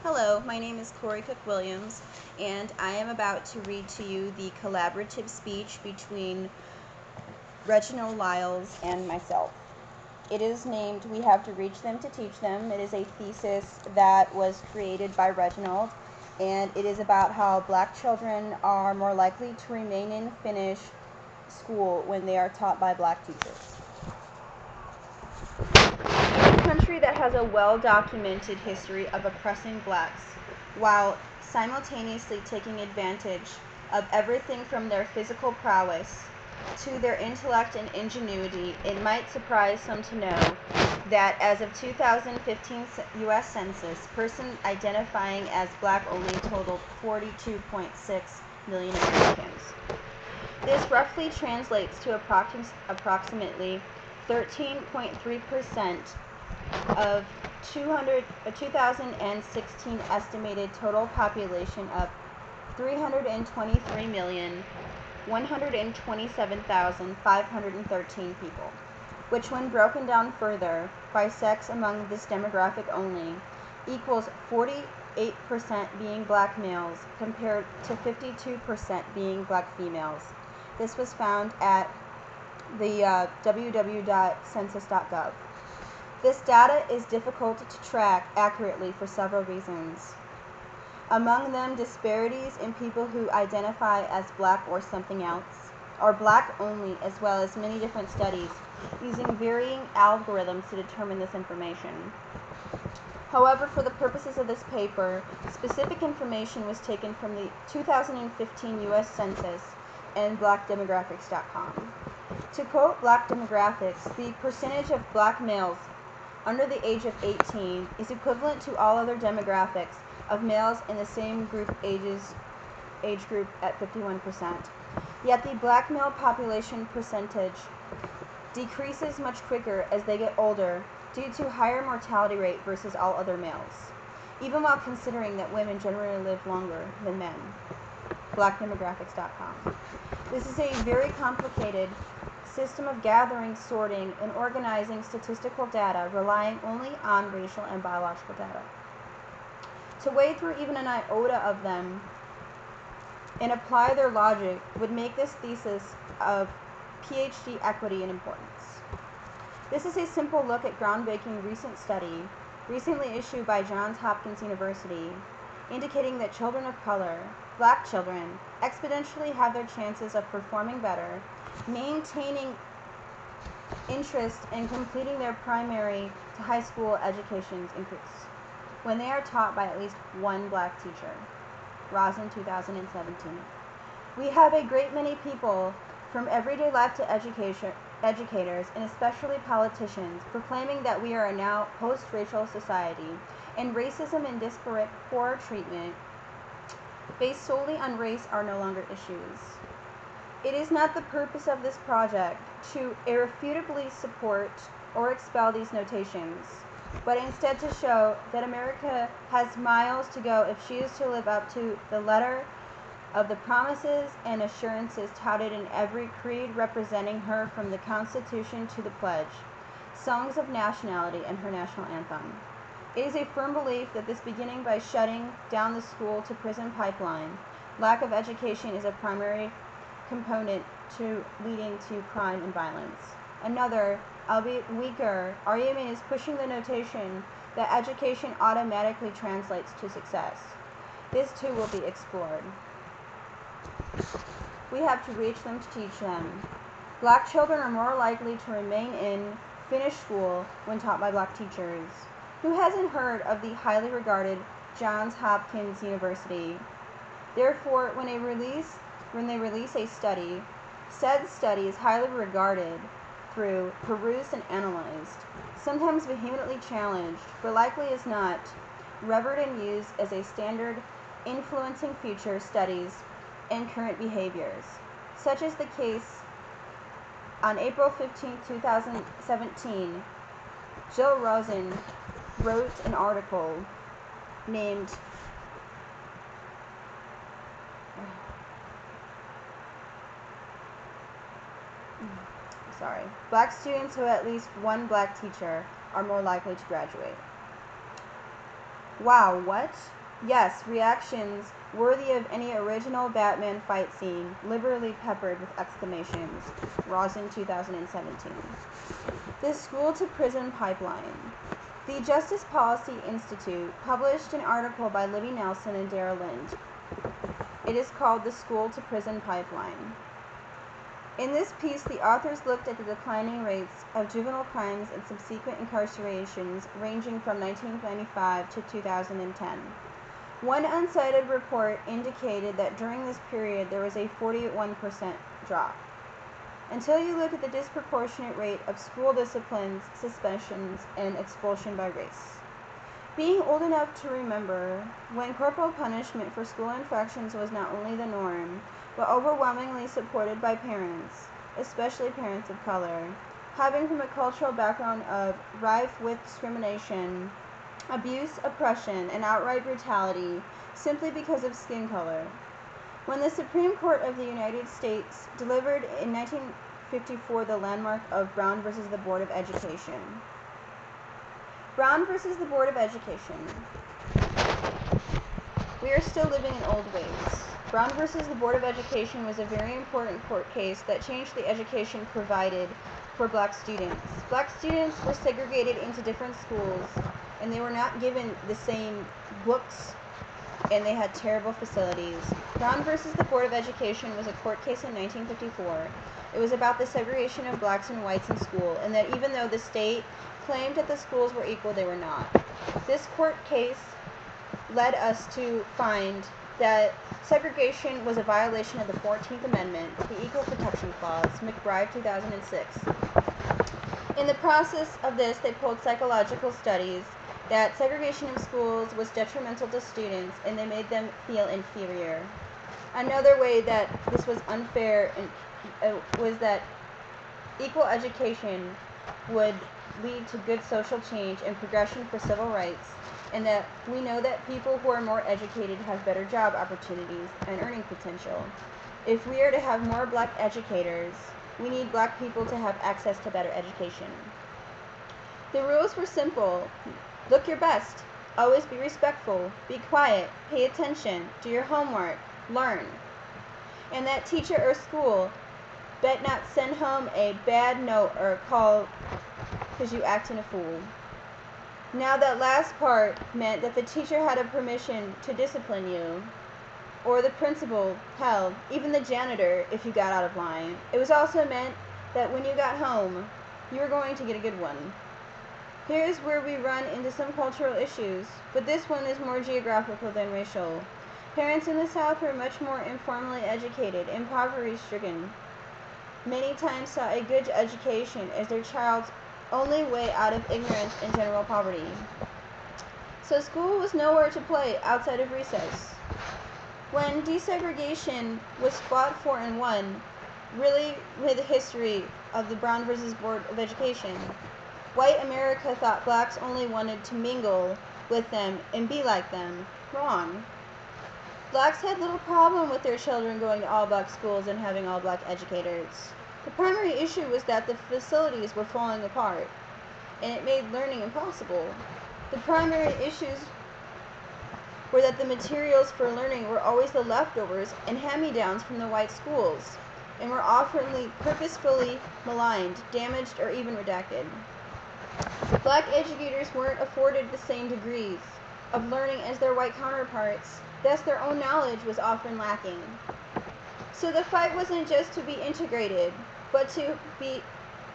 Hello, my name is Corey Cook Williams, and I am about to read to you the collaborative speech between Reginald Lyles and myself. It is named We Have to Reach Them to Teach Them. It is a thesis that was created by Reginald, and it is about how black children are more likely to remain and finish school when they are taught by black teachers. In a country that has a well-documented history of oppressing blacks while simultaneously taking advantage of everything from their physical prowess to their intellect and ingenuity, it might surprise some to know that as of 2015 U.S. Census, persons identifying as black only totaled 42.6 million Americans. This roughly translates to approximately 13.3% of 2016 estimated total population of 323,127,513 people, which when broken down further by sex among this demographic only equals 48% being black males compared to 52% being black females. This was found at the www.census.gov. This data is difficult to track accurately for several reasons. Among them, disparities in people who identify as black or something else, or black only, as well as many different studies using varying algorithms to determine this information. However, for the purposes of this paper, specific information was taken from the 2015 U.S. Census and blackdemographics.com. To quote Black Demographics, the percentage of black males under the age of 18 is equivalent to all other demographics of males in the same age group at 51%. Yet the black male population percentage decreases much quicker as they get older due to higher mortality rate versus all other males, even while considering that women generally live longer than men. BlackDemographics.com. This is a very complicated system of gathering, sorting, and organizing statistical data relying only on racial and biological data. To wade through even an iota of them and apply their logic would make this thesis of PhD equity and importance. This is a simple look at groundbreaking recent study recently issued by Johns Hopkins University indicating that children of color, black children, exponentially have their chances of performing better, maintaining interest in completing their primary to high school educations increase when they are taught by at least one black teacher. Rosen, 2017. We have a great many people from everyday life to educators and especially politicians proclaiming that we are a now post-racial society and racism and disparate poor treatment based solely on race are no longer issues. It is not the purpose of this project to irrefutably support or expel these notations, but instead to show that America has miles to go if she is to live up to the letter of the promises and assurances touted in every creed representing her from the Constitution to the Pledge, songs of nationality, and her national anthem. It is a firm belief that this beginning by shutting down the school to prison pipeline, lack of education is a primary component to leading to crime and violence. Another, albeit weaker, argument is pushing the notation that education automatically translates to success. This too will be explored. We have to reach them to teach them. Black children are more likely to remain in, finish school when taught by black teachers. Who hasn't heard of the highly regarded Johns Hopkins University? Therefore, when they release a study, said study is highly regarded through, perused, and analyzed, sometimes vehemently challenged, but likely as not, revered and used as a standard influencing future studies and current behaviors. Such is the case on April 15, 2017, Jill Rosen wrote an article named Black students who have at least one black teacher are more likely to graduate. Wow, what? Yes, reactions worthy of any original Batman fight scene, liberally peppered with exclamations. Rosin, 2017. The School to Prison Pipeline. The Justice Policy Institute published an article by Libby Nelson and Dara Lind. It is called The School to Prison Pipeline. In this piece, the authors looked at the declining rates of juvenile crimes and subsequent incarcerations ranging from 1995 to 2010. One uncited report indicated that during this period there was a 41% drop. Until you look at the disproportionate rate of school disciplines, suspensions, and expulsion by race. Being old enough to remember when corporal punishment for school infractions was not only the norm, but overwhelmingly supported by parents, especially parents of color, having from a cultural background of rife with discrimination, abuse, oppression, and outright brutality simply because of skin color. When the Supreme Court of the United States delivered in 1954 the landmark of Brown versus the Board of Education. Brown versus the Board of Education. We are still living in old ways. Brown versus the Board of Education was a very important court case that changed the education provided for black students. Black students were segregated into different schools, and they were not given the same books, and they had terrible facilities. Brown versus the Board of Education was a court case in 1954. It was about the segregation of blacks and whites in school, and that even though the state claimed that the schools were equal, they were not. This court case led us to find that segregation was a violation of the 14th Amendment, the Equal Protection Clause, McBride, 2006. In the process of this, they pulled psychological studies that segregation in schools was detrimental to students and they made them feel inferior. Another way that this was unfair was that equal education would lead to good social change and progression for civil rights, and that we know that people who are more educated have better job opportunities and earning potential. If we are to have more black educators, we need black people to have access to better education. The rules were simple. Look your best. Always be respectful. Be quiet. Pay attention. Do your homework. Learn. And that teacher or school bet not send home a bad note or a call because you acting a fool. Now that last part meant that the teacher had a permission to discipline you, or the principal, hell, even the janitor if you got out of line. It was also meant that when you got home, you were going to get a good one. Here's where we run into some cultural issues, but this one is more geographical than racial. Parents in the South were much more informally educated and poverty-stricken. Many times saw a good education as their child's only way out of ignorance and general poverty. So school was nowhere to play outside of recess. When desegregation was fought for and won, really with the history of the Brown versus Board of Education, white America thought blacks only wanted to mingle with them and be like them. Wrong. Blacks had little problem with their children going to all-black schools and having all-black educators. The primary issue was that the facilities were falling apart, and it made learning impossible. The primary issues were that the materials for learning were always the leftovers and hand-me-downs from the white schools, and were often purposefully maligned, damaged, or even redacted. Black educators weren't afforded the same degrees of learning as their white counterparts, thus their own knowledge was often lacking. So the fight wasn't just to be integrated, but to be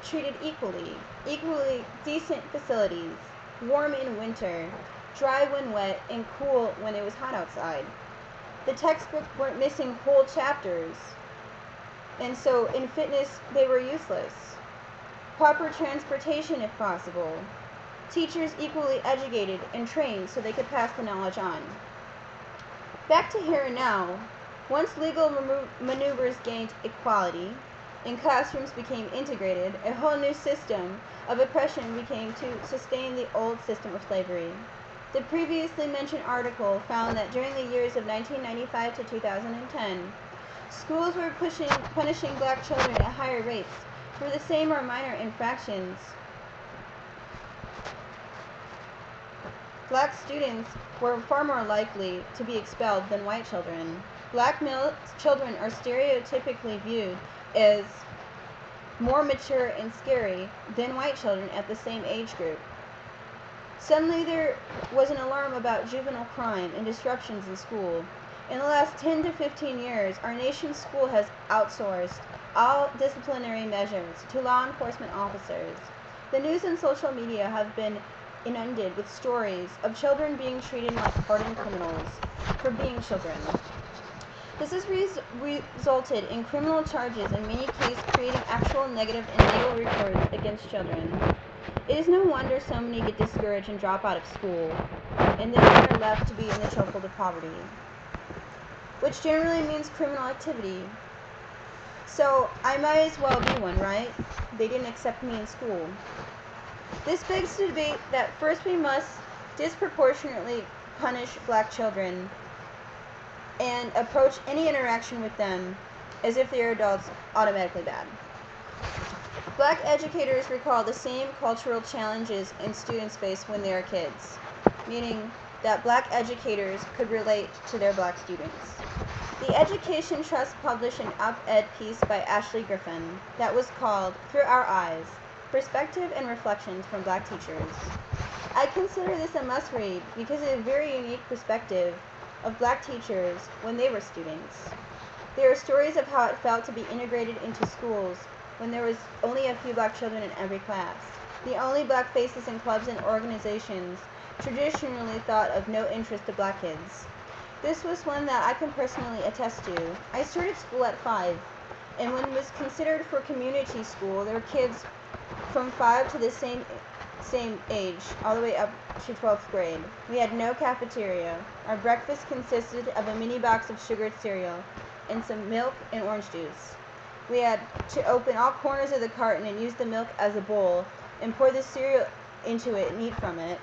treated equally decent facilities, warm in winter, dry when wet, and cool when it was hot outside. The textbooks weren't missing whole chapters, and so in fitness they were useless. Proper transportation if possible. Teachers equally educated and trained so they could pass the knowledge on. Back to here and now. Once legal maneuvers gained equality and classrooms became integrated, a whole new system of oppression became to sustain the old system of slavery. The previously mentioned article found that during the years of 1995 to 2010, schools were punishing black children at higher rates for the same or minor infractions Black students were far more likely to be expelled than white children. Black male children are stereotypically viewed as more mature and scary than white children at the same age group. Suddenly there was an alarm about juvenile crime and disruptions in school. In the last 10 to 15 years, our nation's school has outsourced all disciplinary measures to law enforcement officers. The news and social media have been inundated with stories of children being treated like hardened criminals for being children. This has resulted in criminal charges, in many cases creating actual negative and legal records against children. It is no wonder so many get discouraged and drop out of school, and then they are left to be in the chokehold of poverty, which generally means criminal activity. So I might as well be one, right? They didn't accept me in school. This begs the debate that first we must disproportionately punish black children and approach any interaction with them as if they are adults automatically bad. Black educators recall the same cultural challenges and students face when they are kids, meaning that black educators could relate to their black students. The Education Trust published an op-ed piece by Ashley Griffin that was called Through Our Eyes, Perspective and Reflections from Black Teachers. I consider this a must-read because it is a very unique perspective of black teachers when they were students. There are stories of how it felt to be integrated into schools when there was only a few black children in every class. The only black faces in clubs and organizations traditionally thought of no interest to black kids. This was one that I can personally attest to. I started school at 5, and when it was considered for community school, there were kids from 5 to the same age, all the way up to 12th grade. We had no cafeteria. Our breakfast consisted of a mini box of sugared cereal and some milk and orange juice. We had to open all corners of the carton and use the milk as a bowl and pour the cereal into it and eat from it.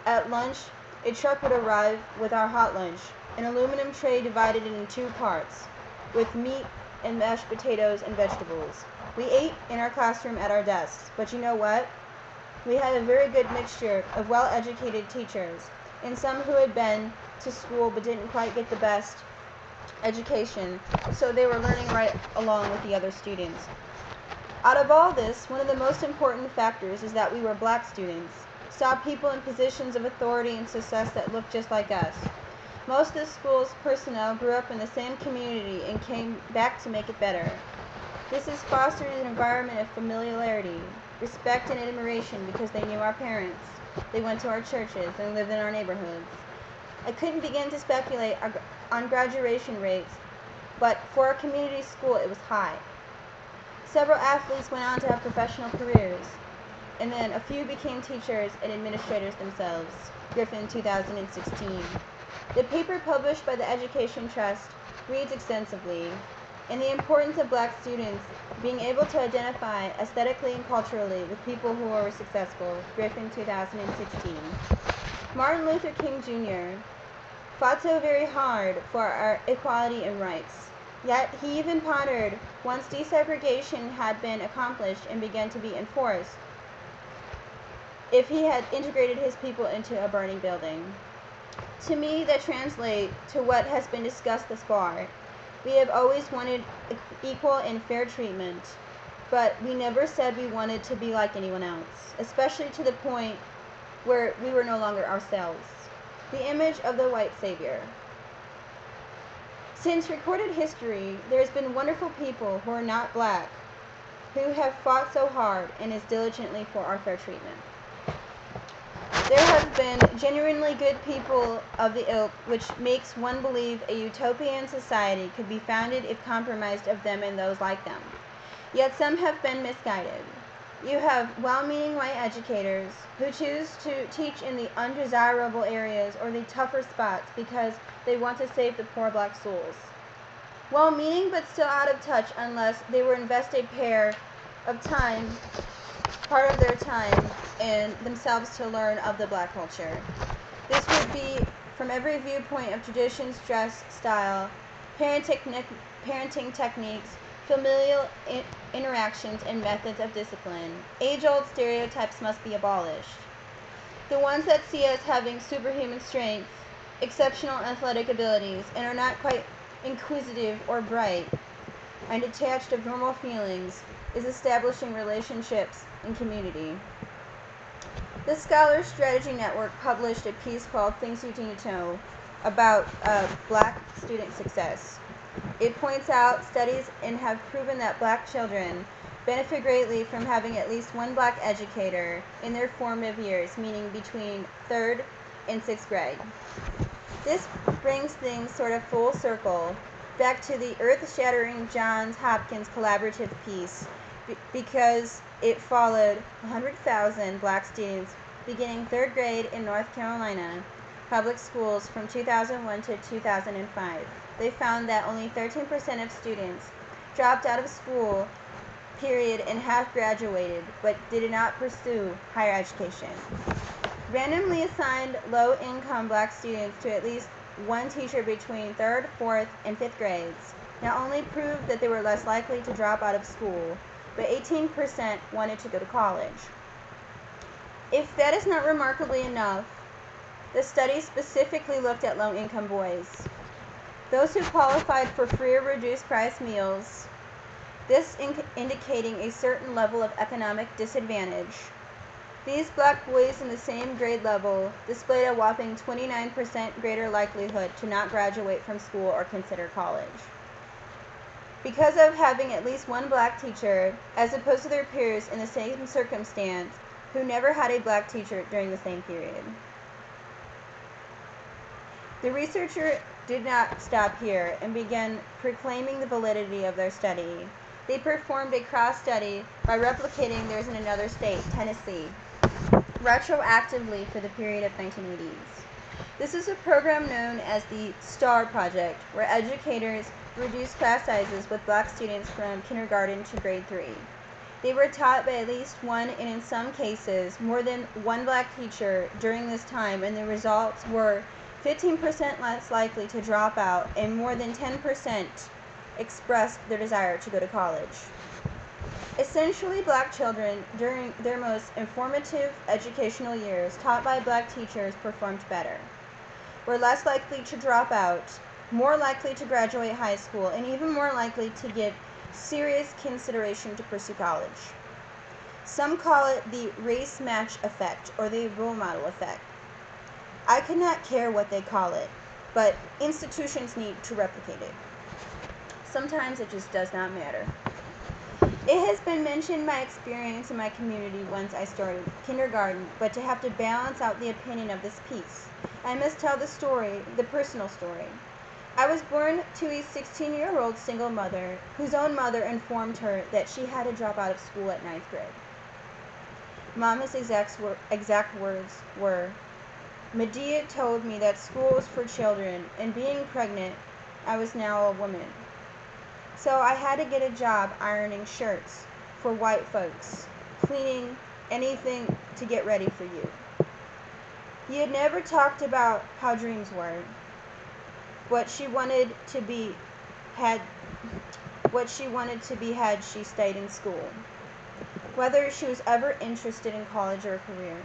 At lunch, a truck would arrive with our hot lunch, an aluminum tray divided into 2 parts, with meat and mashed potatoes and vegetables. We ate in our classroom at our desks, but you know what? We had a very good mixture of well-educated teachers and some who had been to school but didn't quite get the best education, so they were learning right along with the other students. Out of all this, one of the most important factors is that we were black students, saw people in positions of authority and success that looked just like us. Most of the school's personnel grew up in the same community and came back to make it better. This has fostered an environment of familiarity, respect, and admiration because they knew our parents, they went to our churches, and lived in our neighborhoods. I couldn't begin to speculate on graduation rates, but for a community school it was high. Several athletes went on to have professional careers, and then a few became teachers and administrators themselves. Griffin, 2016. The paper published by the Education Trust reads extensively, and the importance of black students being able to identify aesthetically and culturally with people who are successful. Griffin, 2016. Martin Luther King Jr. fought so very hard for our equality and rights. Yet he even pondered, once desegregation had been accomplished and began to be enforced, if he had integrated his people into a burning building. To me, that translates to what has been discussed thus far. We have always wanted equal and fair treatment, but we never said we wanted to be like anyone else, especially to the point where we were no longer ourselves. The image of the white savior. Since recorded history, there has been wonderful people who are not black, who have fought so hard and as diligently for our fair treatment. There have been genuinely good people of the ilk, which makes one believe a utopian society could be founded if compromised of them and those like them. Yet some have been misguided. You have well-meaning white educators who choose to teach in the undesirable areas or the tougher spots because they want to save the poor black souls. Well-meaning but still out of touch unless they were invested part of their time in themselves to learn of the black culture. This would be from every viewpoint of traditions, dress, style, parenting techniques, familial interactions, and methods of discipline. Age-old stereotypes must be abolished. The ones that see us having superhuman strength, exceptional athletic abilities, and are not quite inquisitive or bright, and detached of normal feelings, is establishing relationships and community. The Scholar Strategy Network published a piece called Things You Need to Know about black student success. It points out studies and have proven that black children benefit greatly from having at least one black educator in their formative years, meaning between 3rd and 6th grade. This brings things sort of full circle back to the earth-shattering Johns Hopkins collaborative piece because it followed 100,000 black students beginning 3rd grade in North Carolina public schools from 2001 to 2005. They found that only 13% of students dropped out of school, period, and half graduated, but did not pursue higher education. Randomly assigned low-income black students to at least one teacher between 3rd, 4th, and 5th grades not only proved that they were less likely to drop out of school, but 18% wanted to go to college. If that is not remarkably enough, the study specifically looked at low-income boys, those who qualified for free or reduced price meals, this indicating a certain level of economic disadvantage. These black boys in the same grade level displayed a whopping 29% greater likelihood to not graduate from school or consider college. Because of having at least one black teacher, as opposed to their peers in the same circumstance who never had a black teacher during the same period. The researcher did not stop here and began proclaiming the validity of their study. They performed a cross-study by replicating theirs in another state, Tennessee, retroactively for the period of 1980s. This is a program known as the STAR Project, where educators reduced class sizes with black students from kindergarten to grade 3. They were taught by at least one, and in some cases, more than one black teacher during this time, and the results were 15% less likely to drop out, and more than 10% expressed their desire to go to college. Essentially, black children, during their most informative educational years, taught by black teachers, performed better, were less likely to drop out, more likely to graduate high school, and even more likely to give serious consideration to pursue college. Some call it the race match effect or the role model effect. I could not care what they call it, but institutions need to replicate it. Sometimes it just does not matter. It has been mentioned my experience in my community once I started kindergarten, but to have to balance out the opinion of this piece, I must tell the story, the personal story. I was born to a 16-year-old single mother whose own mother informed her that she had to drop out of school at 9th grade. Mama's exact words were, "Medea told me that school was for children, and being pregnant, I was now a woman. So I had to get a job ironing shirts for white folks, cleaning anything to get ready for you." He had never talked about how dreams were, what she wanted to be had she stayed in school, whether she was ever interested in college or a career.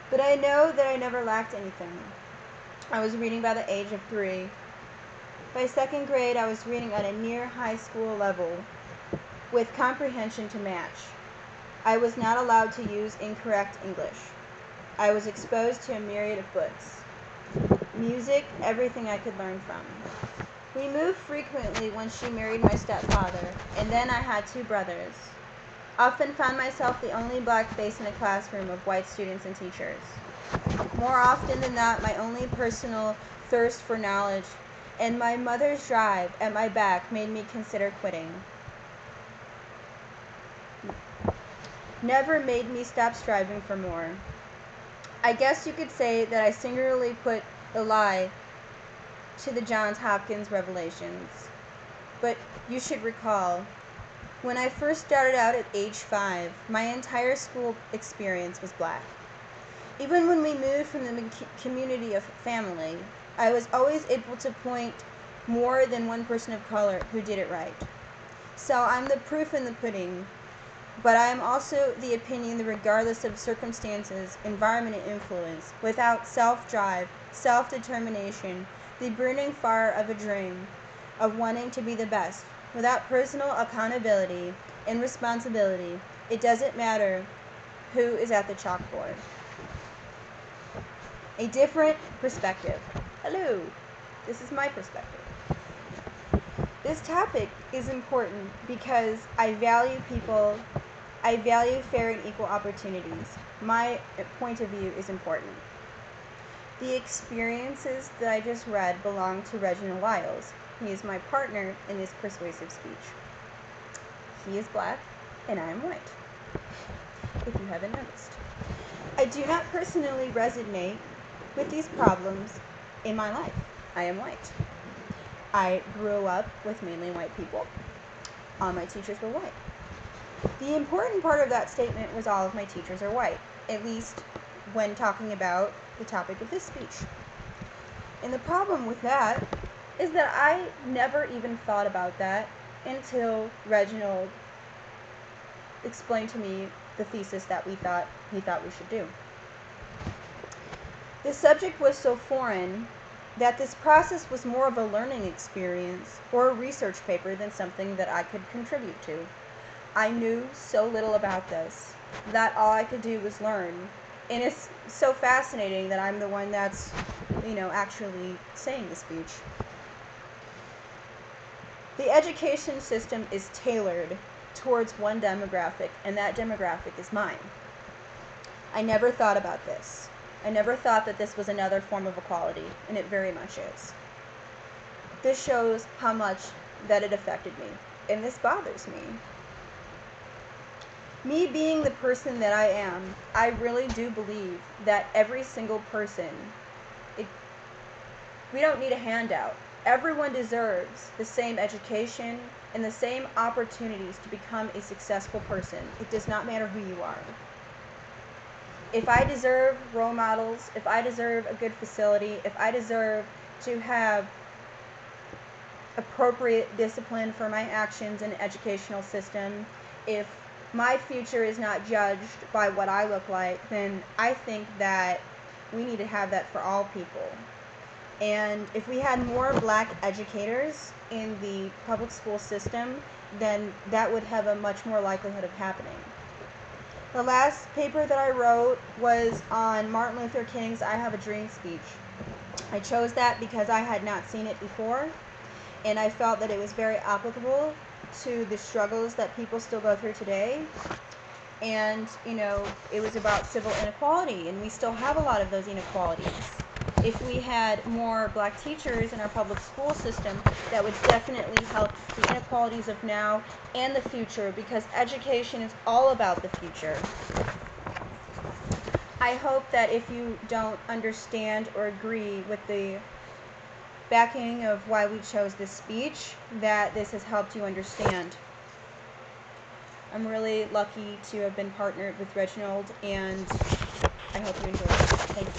But I know that I never lacked anything. I was reading by the age of 3. By 2nd grade, I was reading at a near high school level with comprehension to match. I was not allowed to use incorrect English. I was exposed to a myriad of books. Music, everything I could learn from. We moved frequently once she married my stepfather, and then I had 2 brothers. Often found myself the only black face in a classroom of white students and teachers. More often than not, my only personal thirst for knowledge and my mother's drive at my back made me consider quitting. Never made me stop striving for more. I guess you could say that I singularly put the lie to the Johns Hopkins revelations. But you should recall, when I first started out at age 5, my entire school experience was black. Even when we moved from the community of family, I was always able to point more than one person of color who did it right. So I'm the proof in the pudding But I am also the opinion that regardless of circumstances, environment, and influence, without self-drive, self-determination, the burning fire of a dream, of wanting to be the best, without personal accountability and responsibility, it doesn't matter who is at the chalkboard. A different perspective. Hello, this is my perspective. This topic is important because I value people, I value fair and equal opportunities. My point of view is important. The experiences that I just read belong to Reginald Wiles. He is my partner in this persuasive speech. He is black and I am white, if you haven't noticed. I do not personally resonate with these problems in my life. I am white. I grew up with mainly white people. All my teachers were white. The important part of that statement was all of my teachers are white, at least when talking about the topic of this speech. And the problem with that is that I never even thought about that until Reginald explained to me the thesis that he thought we should do. The subject was so foreign that this process was more of a learning experience or a research paper than something that I could contribute to. I knew so little about this that all I could do was learn. And it's so fascinating that I'm the one that's, actually saying the speech. The education system is tailored towards one demographic, and that demographic is mine. I never thought about this. I never thought that this was another form of equality, and it very much is. This shows how much that it affected me, and this bothers me. Me being the person that I am, I really do believe that every single person, we don't need a handout. Everyone deserves the same education and the same opportunities to become a successful person. It does not matter who you are. If I deserve role models, if I deserve a good facility, if I deserve to have appropriate discipline for my actions in the educational system, if my future is not judged by what I look like, then I think that we need to have that for all people. And if we had more black educators in the public school system, then that would have a much more likelihood of happening. The last paper that I wrote was on Martin Luther King's I Have a Dream speech. I chose that because I had not seen it before, and I felt that it was very applicable to the struggles that people still go through today. And, it was about civil inequality, and we still have a lot of those inequalities. If we had more black teachers in our public school system, that would definitely help the inequalities of now and the future, because education is all about the future. I hope that if you don't understand or agree with the backing of why we chose this speech, that this has helped you understand. I'm really lucky to have been partnered with Reginald, and I hope you enjoy it. Thank you.